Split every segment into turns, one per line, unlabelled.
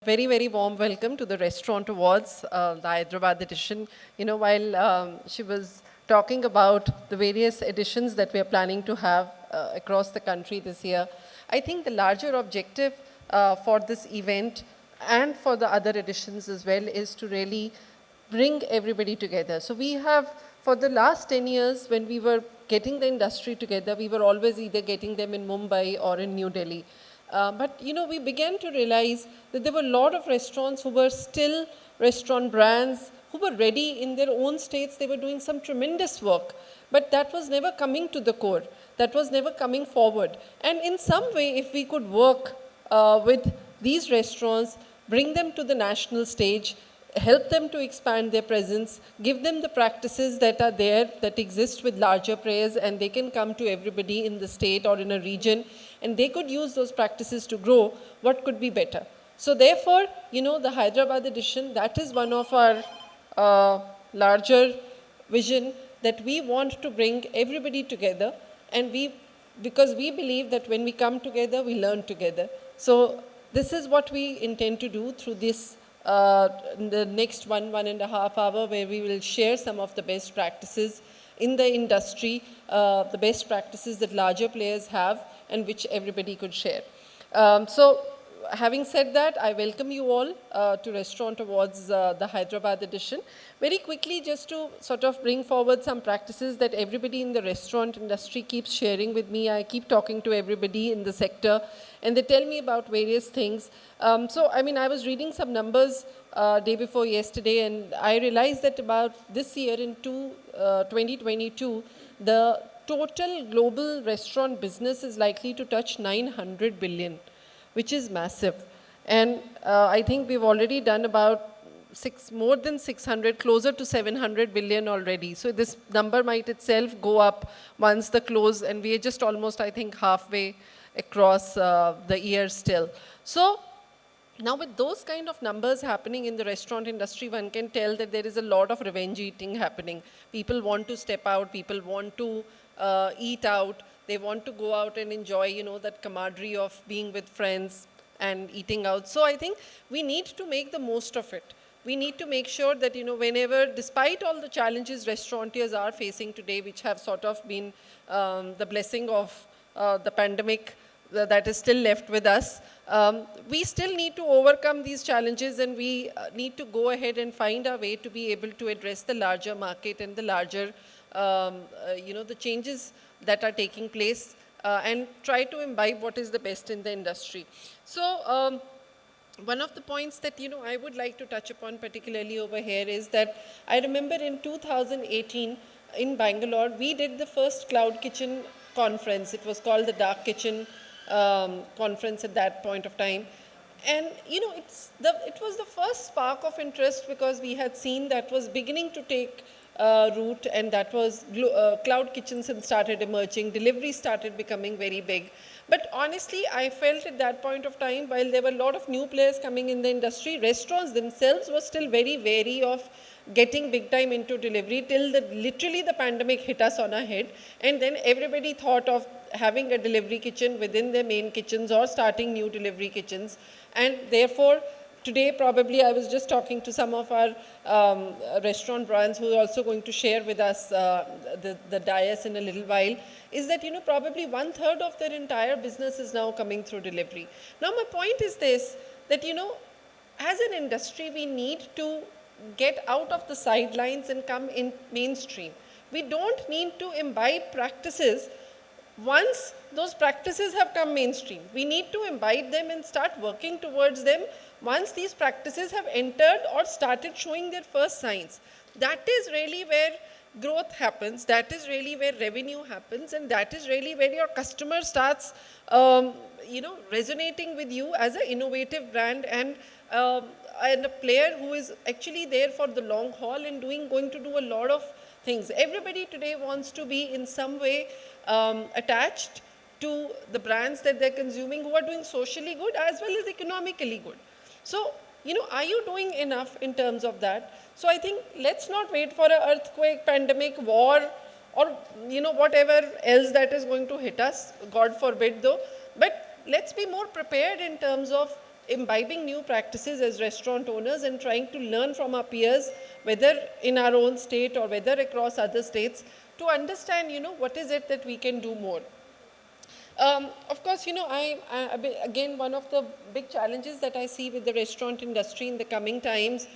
Very, very warm welcome to the Restaurant Awards, the Hyderabad edition. While she was talking about the various editions that we are planning to have across the country this year, I think the larger objective for this event and for the other editions as well is to really bring everybody together. So we have, for the last 10 years, when we were getting the industry together, we were always either getting them in Mumbai or in New Delhi. But we began to realize that there were a lot of restaurants who were still restaurant brands, who were ready in their own states. They were doing some tremendous work, but that was never coming to the core. That was never coming forward. And in some way, if we could work with these restaurants, bring them to the national stage, help them to expand their presence, give them the practices that are there, that exist with larger players, and they can come to everybody in the state or in a region, and they could use those practices to grow. What could be better? So therefore, the Hyderabad edition, that is one of our larger vision, that we want to bring everybody together, and because we believe that when we come together, we learn together. So this is what we intend to do through this in the next 1.5 hours, where we will share some of the best practices in the industry, the best practices that larger players have and which everybody could share. So having said that, I welcome you all to Restaurant Awards, the Hyderabad edition. Very quickly, just to sort of bring forward some practices that everybody in the restaurant industry keeps sharing with me. I keep talking to everybody in the sector, and they tell me about various things. I was reading some numbers day before yesterday, and I realized that about this year in 2022, the total global restaurant business is likely to touch 900 billion, which is massive. And I think we've already done about more than 600, closer to 700 billion already. So this number might itself go up once the close, and we are just almost, I think, halfway across the year still. So now with those kind of numbers happening in the restaurant industry, one can tell that there is a lot of revenge eating happening. People want to step out, people want to eat out, they want to go out and enjoy, that camaraderie of being with friends and eating out. So I think we need to make the most of it. We need to make sure that, whenever, despite all the challenges restaurateurs are facing today, which have sort of been the blessing of the pandemic that is still left with us, we still need to overcome these challenges, and we need to go ahead and find our way to be able to address the larger market and the larger, the changes that are taking place, and try to imbibe what is the best in the industry. So one of the points that I would like to touch upon particularly over here is that I remember in 2018 in Bangalore, we did the first cloud kitchen conference. It was called the Dark Kitchen conference at that point of time. And it was the first spark of interest, because we had seen that was beginning to take root, and that was cloud kitchens had started emerging, delivery started becoming very big. But honestly, I felt at that point of time, while there were a lot of new players coming in the industry, restaurants themselves were still very wary of getting big time into delivery till literally the pandemic hit us on our head, and then everybody thought of having a delivery kitchen within their main kitchens or starting new delivery kitchens. And therefore, today probably I was just talking to some of our restaurant brands who are also going to share with us the dais in a little while, is that probably 1/3 of their entire business is now coming through delivery. Now my point is this, that as an industry, we need to get out of the sidelines and come in mainstream. We don't need to imbibe practices once those practices have come mainstream. We need to imbibe them and start working towards them once these practices have entered or started showing their first signs. That is really where growth happens, that is really where revenue happens, and that is really where your customer starts resonating with you as an innovative brand, and a player who is actually there for the long haul and going to do a lot of things. Everybody today wants to be in some way attached to the brands that they're consuming, who are doing socially good as well as economically good. So, are you doing enough in terms of that? So I think let's not wait for an earthquake, pandemic, war, or whatever else that is going to hit us, God forbid though, but let's be more prepared in terms of imbibing new practices as restaurant owners and trying to learn from our peers, whether in our own state or whether across other states, to understand, what is it that we can do more. Of course, again, one of the big challenges that I see with the restaurant industry in the coming times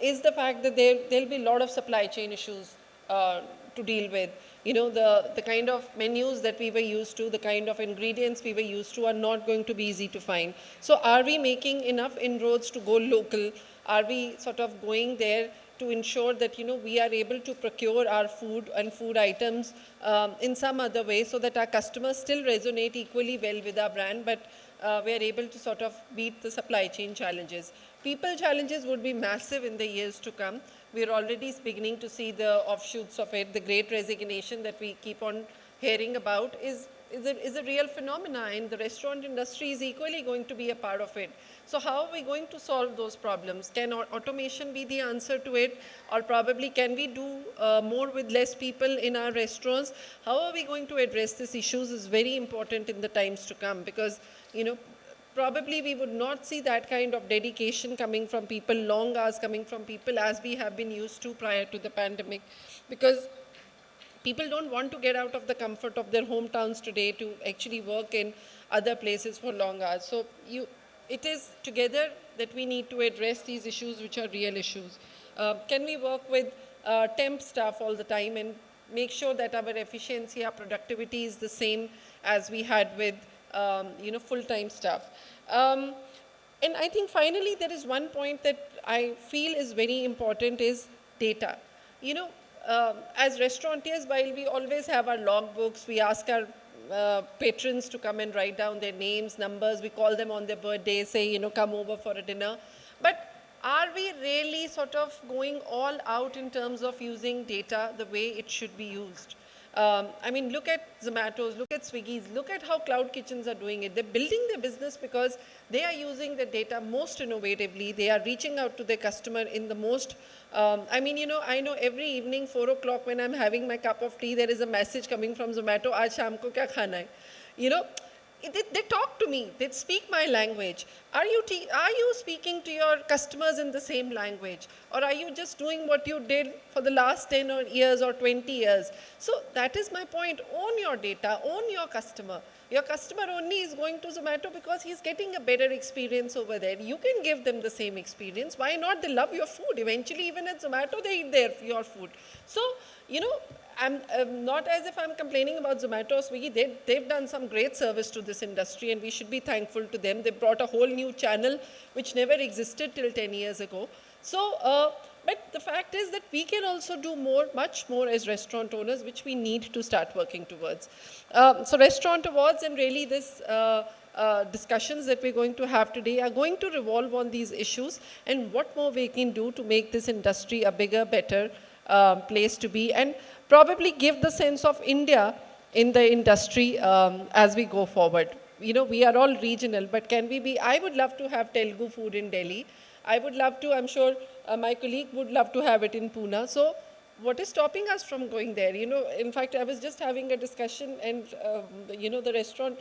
is the fact that there'll be a lot of supply chain issues to deal with. The kind of menus that we were used to, the kind of ingredients we were used to are not going to be easy to find. So are we making enough inroads to go local? Are we sort of going there to ensure that we are able to procure our food and food items in some other way, so that our customers still resonate equally well with our brand, but we are able to sort of beat the supply chain challenges. People challenges would be massive in the years to come. We are already beginning to see the offshoots of it. The great resignation that we keep on hearing about is a real phenomena, and the restaurant industry is equally going to be a part of it. So how are we going to solve those problems? Can automation be the answer to it? Or probably can we do more with less people in our restaurants? How are we going to address these issues is very important in the times to come, because, probably we would not see that kind of dedication coming from people, long hours coming from people as we have been used to prior to the pandemic, because people don't want to get out of the comfort of their hometowns today to actually work in other places for long hours. So it is together that we need to address these issues, which are real issues. Can we work with temp staff all the time and make sure that our efficiency, our productivity is the same as we had with full-time staff? And I think finally there is one point that I feel is very important is data. As restaurateurs, while we always have our logbooks, we ask our patrons to come and write down their names, numbers, we call them on their birthday, say, come over for a dinner. But are we really sort of going all out in terms of using data the way it should be used? I mean, look at Zomato's, look at Swiggy's, look at how cloud kitchens are doing it. They're building their business because they are using the data most innovatively. They are reaching out to their customer in the most, I know every evening, 4 o'clock, when I'm having my cup of tea, there is a message coming from Zomato, aaj shaam ko kya khana hai? They talk to me, they speak my language. Are you speaking to your customers in the same language? Or are you just doing what you did for the last 10 years or 20 years? So that is my point. Own your data, own your customer. Your customer only is going to Zomato because he's getting a better experience over there. You can give them the same experience. Why not? They love your food. Eventually, even at Zomato, they eat your food. So, I'm not as if I'm complaining about Zomato or Swiggy. They've done some great service to this industry, and we should be thankful to them. They brought a whole new channel which never existed till 10 years ago. So, but the fact is that we can also do more, much more as restaurant owners, which we need to start working towards. So restaurant awards and really this discussions that we're going to have today are going to revolve on these issues and what more we can do to make this industry a bigger, better place to be, and probably give the sense of India in the industry as we go forward. We are all regional, but can we be, I would love to have Telugu food in Delhi. I would love to, I'm sure my colleague would love to have it in Pune. So what is stopping us from going there? In fact, I was just having a discussion and, the restaurant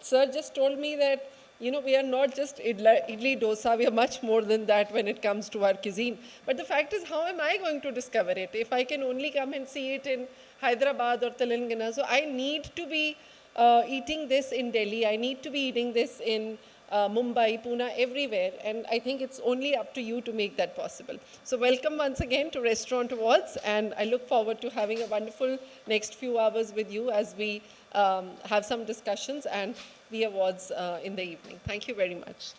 sir just told me that, we are not just idli dosa, we are much more than that when it comes to our cuisine. But the fact is, how am I going to discover it if I can only come and see it in Hyderabad or Telangana? So I need to be eating this in Delhi, I need to be eating this in Mumbai, Pune, everywhere. And I think it's only up to you to make that possible. So welcome once again to Restaurant Awards. And I look forward to having a wonderful next few hours with you as we have some discussions and the awards in the evening. Thank you very much.